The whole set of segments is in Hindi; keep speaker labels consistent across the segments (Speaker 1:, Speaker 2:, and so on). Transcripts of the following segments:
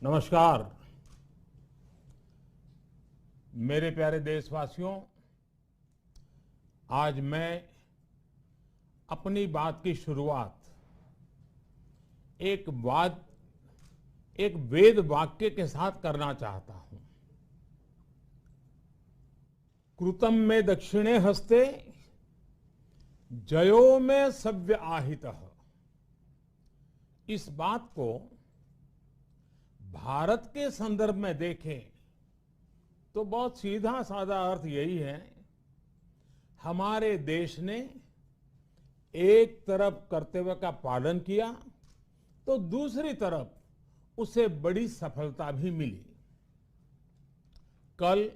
Speaker 1: नमस्कार मेरे प्यारे देशवासियों। आज मैं अपनी बात की शुरुआत एक वेद वाक्य के साथ करना चाहता हूं। कृतं में दक्षिणे हस्ते जयो में सव्य आहितः। इस बात को भारत के संदर्भ में देखें तो बहुत सीधा साधा अर्थ यही है, हमारे देश ने एक तरफ कर्तव्य का पालन किया तो दूसरी तरफ उसे बड़ी सफलता भी मिली। कल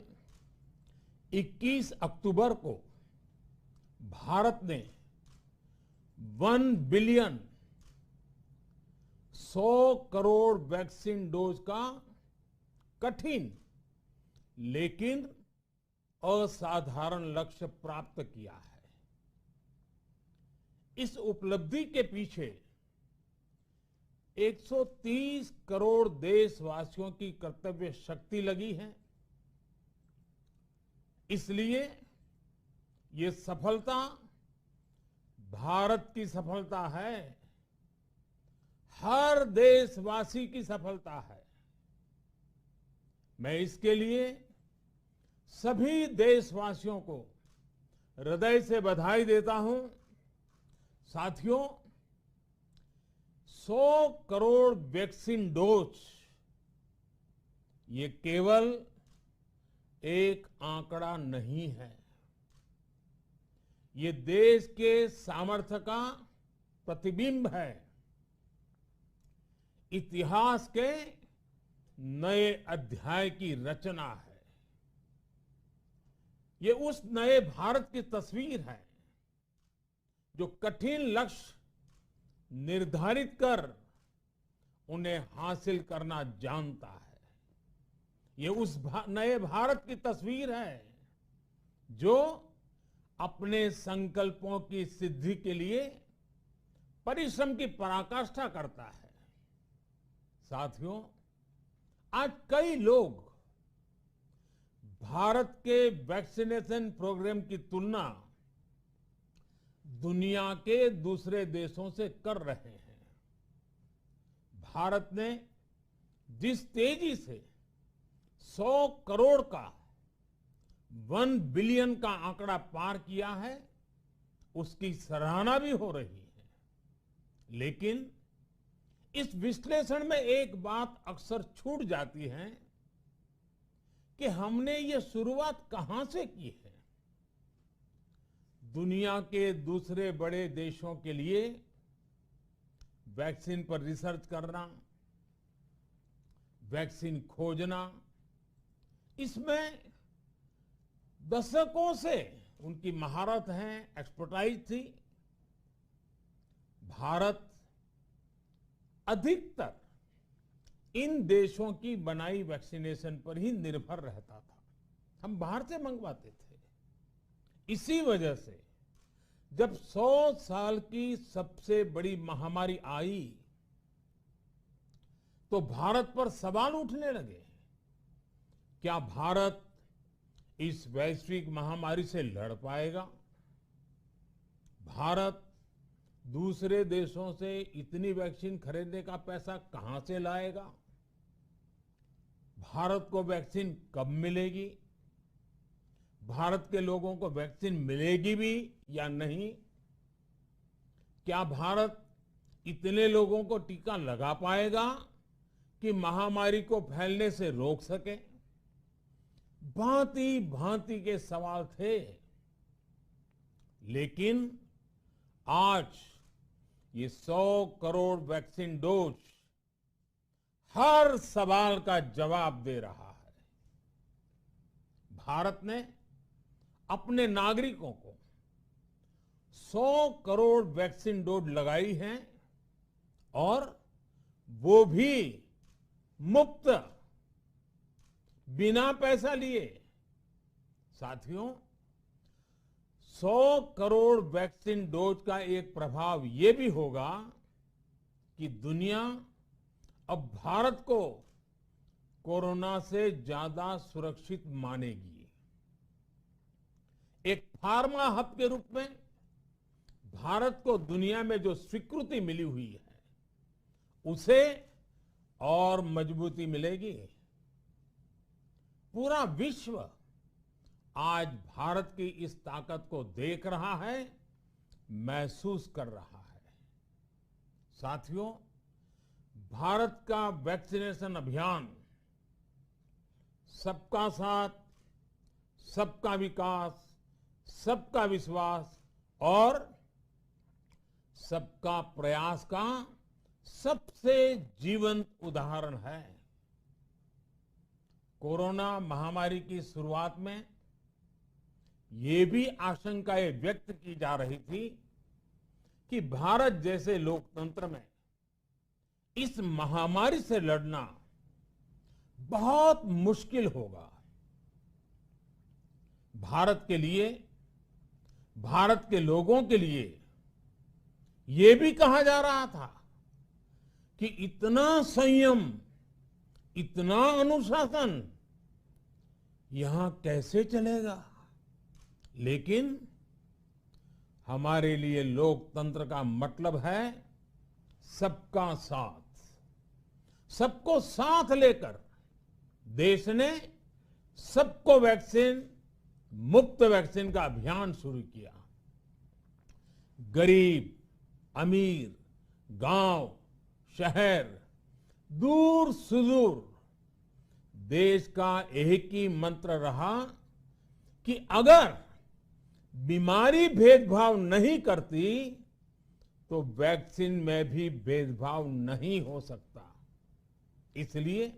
Speaker 1: 21 अक्टूबर को भारत ने 1 बिलियन 100 करोड़ वैक्सीन डोज का कठिन लेकिन असाधारण लक्ष्य प्राप्त किया है। इस उपलब्धि के पीछे 130 करोड़ देशवासियों की कर्तव्य शक्ति लगी है। इसलिए ये सफलता भारत की सफलता है, हर देशवासी की सफलता है। मैं इसके लिए सभी देशवासियों को हृदय से बधाई देता हूं। साथियों, 100 करोड़ वैक्सीन डोज ये केवल एक आंकड़ा नहीं है, ये देश के सामर्थ्य का प्रतिबिंब है, इतिहास के नए अध्याय की रचना है। ये उस नए भारत की तस्वीर है जो कठिन लक्ष्य निर्धारित कर उन्हें हासिल करना जानता है। ये उस नए भारत की तस्वीर है जो अपने संकल्पों की सिद्धि के लिए परिश्रम की पराकाष्ठा करता है। साथियों, आज कई लोग भारत के वैक्सीनेशन प्रोग्राम की तुलना दुनिया के दूसरे देशों से कर रहे हैं। भारत ने जिस तेजी से 100 करोड़ का 1 बिलियन का आंकड़ा पार किया है, उसकी सराहना भी हो रही है। लेकिन इस विश्लेषण में एक बात अक्सर छूट जाती है कि हमने ये शुरुआत कहां से की है। दुनिया के दूसरे बड़े देशों के लिए वैक्सीन पर रिसर्च करना, वैक्सीन खोजना, इसमें दशकों से उनकी महारत है, एक्सपर्टाइज थी। भारत अधिकतर इन देशों की बनाई वैक्सीनेशन पर ही निर्भर रहता था, हम बाहर से मंगवाते थे। इसी वजह से जब 100 साल की सबसे बड़ी महामारी आई तो भारत पर सवाल उठने लगे, क्या भारत इस वैश्विक महामारी से लड़ पाएगा? भारत दूसरे देशों से इतनी वैक्सीन खरीदने का पैसा कहां से लाएगा? भारत को वैक्सीन कब मिलेगी? भारत के लोगों को वैक्सीन मिलेगी भी या नहीं? क्या भारत इतने लोगों को टीका लगा पाएगा कि महामारी को फैलने से रोक सके? भांति भांति के सवाल थे। लेकिन आज ये 100 करोड़ वैक्सीन डोज हर सवाल का जवाब दे रहा है। भारत ने अपने नागरिकों को 100 करोड़ वैक्सीन डोज लगाई हैं और वो भी मुफ्त, बिना पैसा लिए। साथियों, 100 करोड़ वैक्सीन डोज का एक प्रभाव ये भी होगा कि दुनिया अब भारत को कोरोना से ज्यादा सुरक्षित मानेगी। एक फार्मा हब के रूप में भारत को दुनिया में जो स्वीकृति मिली हुई है, उसे और मजबूती मिलेगी। पूरा विश्व आज भारत की इस ताकत को देख रहा है, महसूस कर रहा है। साथियों, भारत का वैक्सीनेशन अभियान सबका साथ, सबका विकास, सबका विश्वास और सबका प्रयास का सबसे जीवंत उदाहरण है। कोरोना महामारी की शुरुआत में ये भी आशंकाएं व्यक्त की जा रही थी कि भारत जैसे लोकतंत्र में इस महामारी से लड़ना बहुत मुश्किल होगा। भारत के लिए, भारत के लोगों के लिए ये भी कहा जा रहा था कि इतना संयम, इतना अनुशासन यहां कैसे चलेगा। लेकिन हमारे लिए लोकतंत्र का मतलब है सबका साथ। सबको साथ लेकर देश ने सबको वैक्सीन, मुफ्त वैक्सीन का अभियान शुरू किया। गरीब, अमीर, गांव, शहर, दूर सुदूर, देश का एक ही मंत्र रहा कि अगर बीमारी भेदभाव नहीं करती तो वैक्सीन में भी भेदभाव नहीं हो सकता। इसलिए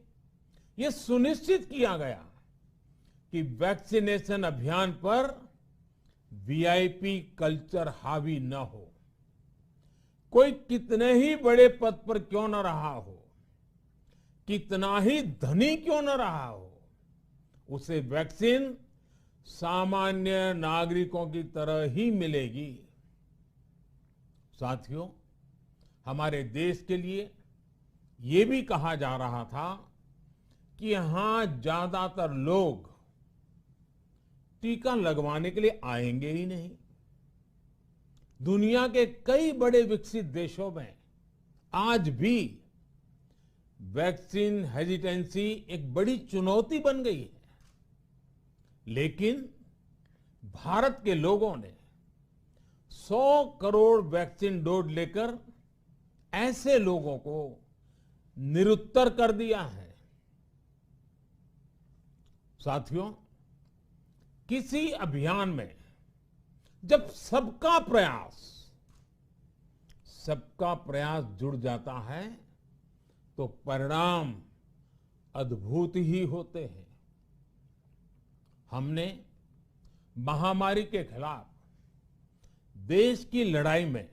Speaker 1: यह सुनिश्चित किया गया कि वैक्सीनेशन अभियान पर वीआईपी कल्चर हावी न हो। कोई कितने ही बड़े पद पर क्यों न रहा हो, कितना ही धनी क्यों न रहा हो, उसे वैक्सीन सामान्य नागरिकों की तरह ही मिलेगी। साथियों, हमारे देश के लिए ये भी कहा जा रहा था कि यहां ज्यादातर लोग टीका लगवाने के लिए आएंगे ही नहीं। दुनिया के कई बड़े विकसित देशों में आज भी वैक्सीन हेजिटेंसी एक बड़ी चुनौती बन गई है। लेकिन भारत के लोगों ने 100 करोड़ वैक्सीन डोज लेकर ऐसे लोगों को निरुत्तर कर दिया है। साथियों, किसी अभियान में जब सबका प्रयास जुड़ जाता है तो परिणाम अद्भुत ही होते हैं। हमने महामारी के खिलाफ देश की लड़ाई में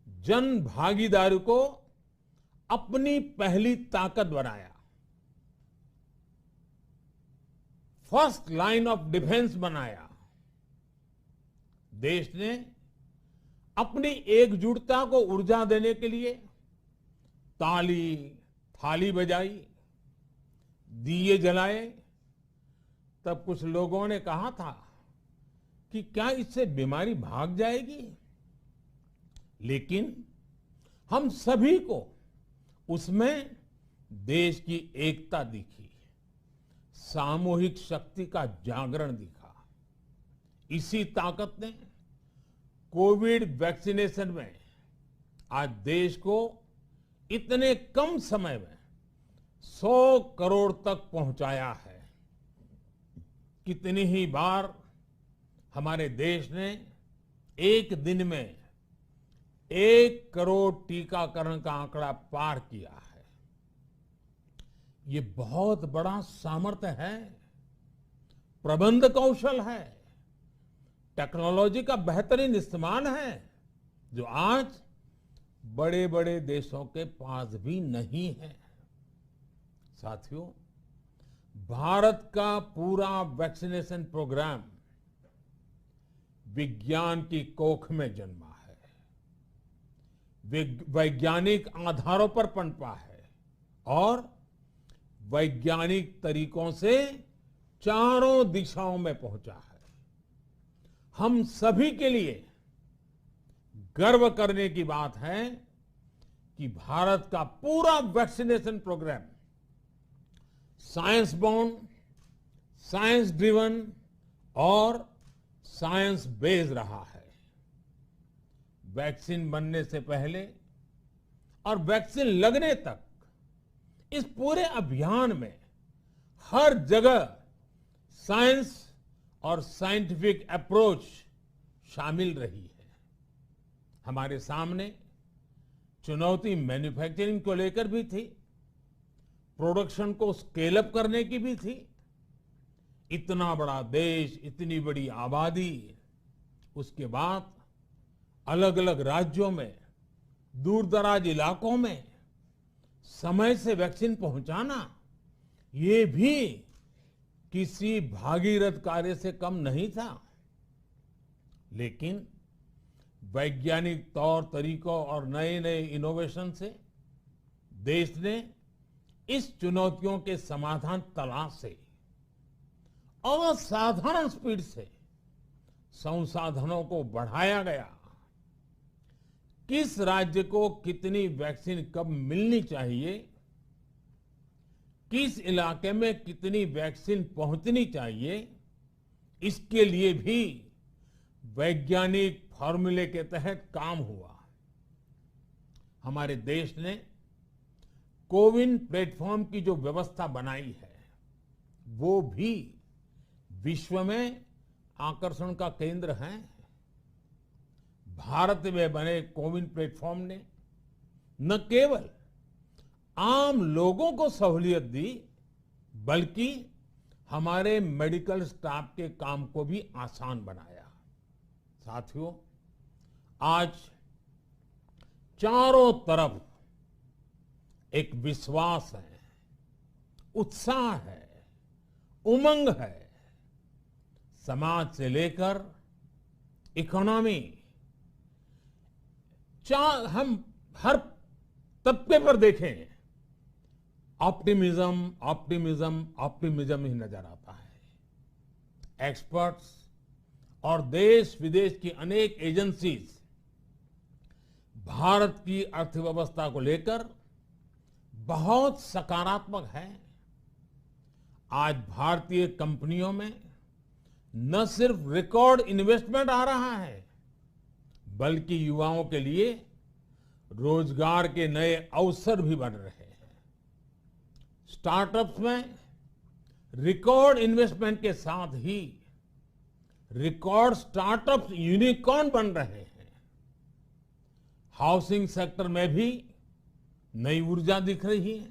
Speaker 1: जन भागीदारी को अपनी पहली ताकत बनाया। फर्स्ट लाइन ऑफ डिफेंस बनाया। देश ने अपनी एकजुटता को ऊर्जा देने के लिए ताली, थाली बजाई, दिए जलाए। तब कुछ लोगों ने कहा था कि क्या इससे बीमारी भाग जाएगी? लेकिन हम सभी को उसमें देश की एकता दिखी, सामूहिक शक्ति का जागरण दिखा। इसी ताकत ने कोविड वैक्सीनेशन में आज देश को इतने कम समय में 100 करोड़ तक पहुंचाया है। कितनी ही बार हमारे देश ने एक दिन में 1 करोड़ टीकाकरण का आंकड़ा पार किया है। ये बहुत बड़ा सामर्थ्य है, प्रबंध कौशल है, टेक्नोलॉजी का बेहतरीन इस्तेमाल है, जो आज बड़े बड़े देशों के पास भी नहीं है। साथियों, भारत का पूरा वैक्सीनेशन प्रोग्राम विज्ञान की कोख में जन्मा है, वैज्ञानिक आधारों पर पनपा है और वैज्ञानिक तरीकों से चारों दिशाओं में पहुंचा है। हम सभी के लिए गर्व करने की बात है कि भारत का पूरा vaccination program science born, science driven और साइंस बेस्ड रहा है। वैक्सीन बनने से पहले और वैक्सीन लगने तक इस पूरे अभियान में हर जगह साइंस और साइंटिफिक अप्रोच शामिल रही है। हमारे सामने चुनौती मैन्युफैक्चरिंग को लेकर भी थी, प्रोडक्शन को स्केल अप करने की भी थी। इतना बड़ा देश, इतनी बड़ी आबादी, उसके बाद अलग अलग राज्यों में, दूर दराज इलाकों में समय से वैक्सीन पहुंचाना, ये भी किसी भागीरथ कार्य से कम नहीं था। लेकिन वैज्ञानिक तौर तरीकों और नए नए इनोवेशन से देश ने इस चुनौतियों के समाधान तलाशे। असाधारण स्पीड से संसाधनों को बढ़ाया गया। किस राज्य को कितनी वैक्सीन कब मिलनी चाहिए, किस इलाके में कितनी वैक्सीन पहुंचनी चाहिए, इसके लिए भी वैज्ञानिक फॉर्मूले के तहत काम हुआ। हमारे देश ने कोविन प्लेटफॉर्म की जो व्यवस्था बनाई है, वो भी विश्व में आकर्षण का केंद्र है। भारत में बने कोविन प्लेटफॉर्म ने न केवल आम लोगों को सहूलियत दी, बल्कि हमारे मेडिकल स्टाफ के काम को भी आसान बनाया। साथियों, आज चारों तरफ एक विश्वास है, उत्साह है, उमंग है। समाज से लेकर इकोनॉमी, हम हर तबके पर देखें, ऑप्टिमिज्म, ऑप्टिमिज्म, ऑप्टिमिज्म ही नजर आता है। एक्सपर्ट्स और देश विदेश की अनेक एजेंसीज भारत की अर्थव्यवस्था को लेकर बहुत सकारात्मक है। आज भारतीय कंपनियों में न सिर्फ रिकॉर्ड इन्वेस्टमेंट आ रहा है, बल्कि युवाओं के लिए रोजगार के नए अवसर भी बन रहे हैं। स्टार्टअप्स में रिकॉर्ड इन्वेस्टमेंट के साथ ही रिकॉर्ड स्टार्टअप्स यूनिकॉर्न बन रहे हैं। हाउसिंग सेक्टर में भी नई ऊर्जा दिख रही है।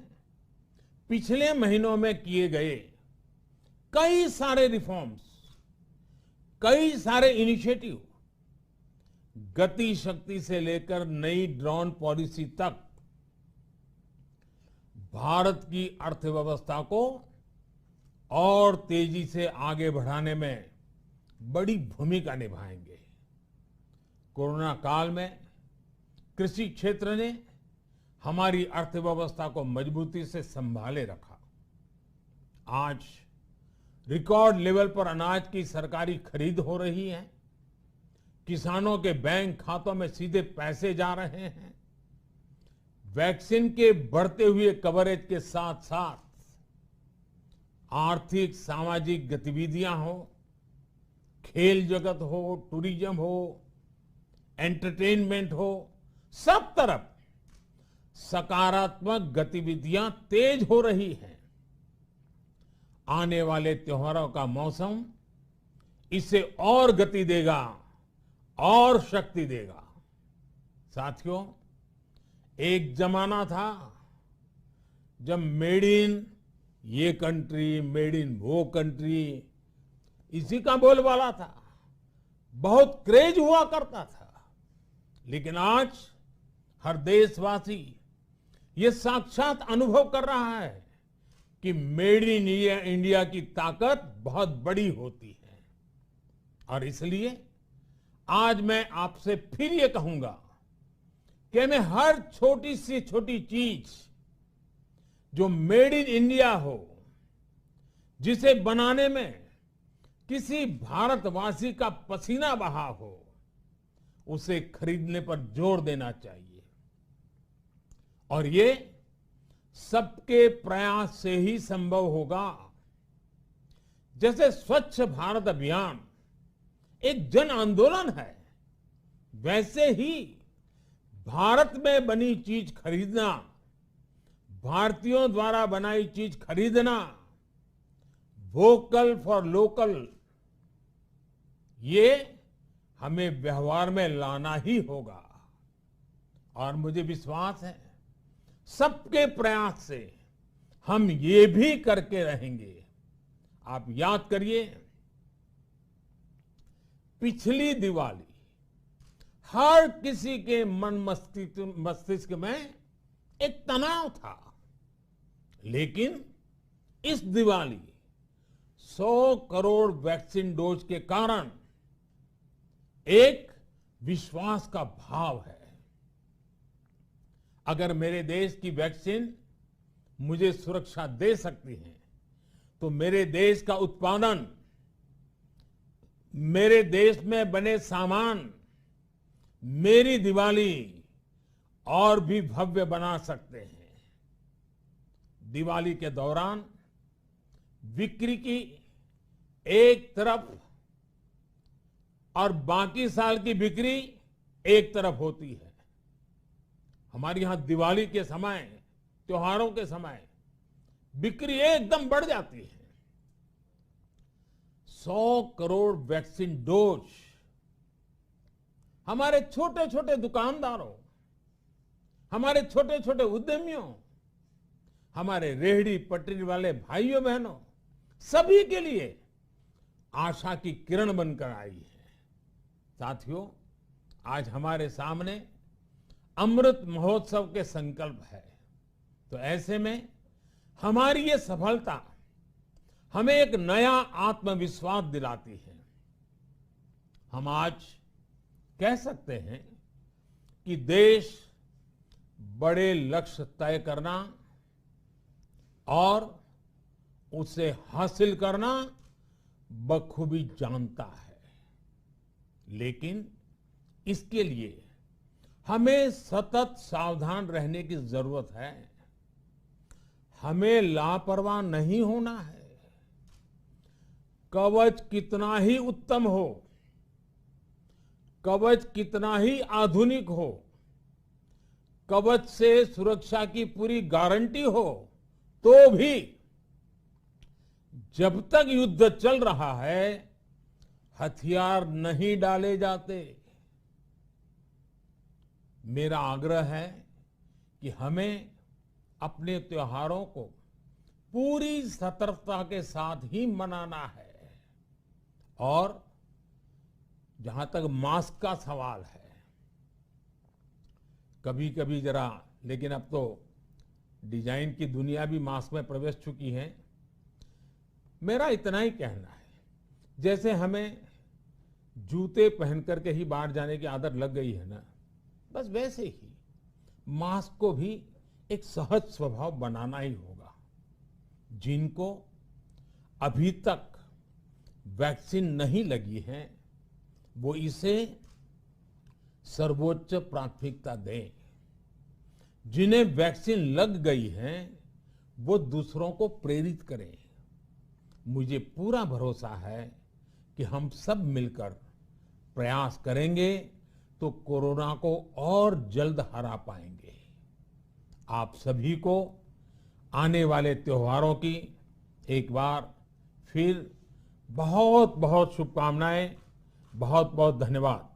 Speaker 1: पिछले महीनों में किए गए कई सारे रिफॉर्म्स, कई सारे इनिशिएटिव, गति शक्ति से लेकर नई ड्रोन पॉलिसी तक भारत की अर्थव्यवस्था को और तेजी से आगे बढ़ाने में बड़ी भूमिका निभाएंगे। कोरोना काल में कृषि क्षेत्र ने हमारी अर्थव्यवस्था को मजबूती से संभाले रखा। आज रिकॉर्ड लेवल पर अनाज की सरकारी खरीद हो रही है। किसानों के बैंक खातों में सीधे पैसे जा रहे हैं। वैक्सीन के बढ़ते हुए कवरेज के साथ साथ आर्थिक सामाजिक गतिविधियां हो, खेल जगत हो, टूरिज्म हो, एंटरटेनमेंट हो, सब तरफ सकारात्मक गतिविधियां तेज हो रही हैं। आने वाले त्योहारों का मौसम इसे और गति देगा और शक्ति देगा। साथियों, एक जमाना था जब मेड इन ये कंट्री, मेड इन वो कंट्री, इसी का बोलबाला था, बहुत क्रेज हुआ करता था। लेकिन आज हर देशवासी ये साक्षात अनुभव कर रहा है कि मेड इन इंडिया की ताकत बहुत बड़ी होती है। और इसलिए आज मैं आपसे फिर ये कहूंगा कि हमें हर छोटी से छोटी चीज जो मेड इन इंडिया हो, जिसे बनाने में किसी भारतवासी का पसीना बहा हो, उसे खरीदने पर जोर देना चाहिए। और ये सबके प्रयास से ही संभव होगा। जैसे स्वच्छ भारत अभियान एक जन आंदोलन है, वैसे ही भारत में बनी चीज खरीदना, भारतीयों द्वारा बनाई चीज खरीदना, वोकल फॉर लोकल, ये हमें व्यवहार में लाना ही होगा। और मुझे विश्वास है सबके प्रयास से हम ये भी करके रहेंगे। आप याद करिए, पिछली दिवाली हर किसी के मन मस्तिष्क में एक तनाव था, लेकिन इस दिवाली 100 करोड़ वैक्सीन डोज के कारण एक विश्वास का भाव है। अगर मेरे देश की वैक्सीन मुझे सुरक्षा दे सकती है, तो मेरे देश का उत्पादन, मेरे देश में बने सामान मेरी दिवाली और भी भव्य बना सकते हैं। दिवाली के दौरान बिक्री की एक तरफ और बाकी साल की बिक्री एक तरफ होती है। हमारे यहां दिवाली के समय, त्योहारों के समय बिक्री एकदम बढ़ जाती है। 100 करोड़ वैक्सीन डोज हमारे छोटे छोटे दुकानदारों, हमारे छोटे छोटे उद्यमियों, हमारे रेहड़ी पटरी वाले भाइयों बहनों, सभी के लिए आशा की किरण बनकर आई है। साथियों, आज हमारे सामने अमृत महोत्सव के संकल्प है, तो ऐसे में हमारी ये सफलता हमें एक नया आत्मविश्वास दिलाती है। हम आज कह सकते हैं कि देश बड़े लक्ष्य तय करना और उसे हासिल करना बखूबी जानता है, लेकिन इसके लिए हमें सतत सावधान रहने की जरूरत है। हमें लापरवाह नहीं होना है। कवच कितना ही उत्तम हो, कवच कितना ही आधुनिक हो, कवच से सुरक्षा की पूरी गारंटी हो, तो भी जब तक युद्ध चल रहा है, हथियार नहीं डाले जाते। मेरा आग्रह है कि हमें अपने त्योहारों को पूरी सतर्कता के साथ ही मनाना है। और जहां तक मास्क का सवाल है, कभी कभी जरा, लेकिन अब तो डिजाइन की दुनिया भी मास्क में प्रवेश चुकी है। मेरा इतना ही कहना है, जैसे हमें जूते पहन करके ही बाहर जाने की आदत लग गई है ना, बस वैसे ही मास्क को भी एक सहज स्वभाव बनाना ही होगा। जिनको अभी तक वैक्सीन नहीं लगी है, वो इसे सर्वोच्च प्राथमिकता दें। जिन्हें वैक्सीन लग गई है, वो दूसरों को प्रेरित करें। मुझे पूरा भरोसा है कि हम सब मिलकर प्रयास करेंगे तो कोरोना को और जल्द हरा पाएंगे। आप सभी को आने वाले त्योहारों की एक बार फिर बहुत बहुत शुभकामनाएं, बहुत बहुत धन्यवाद।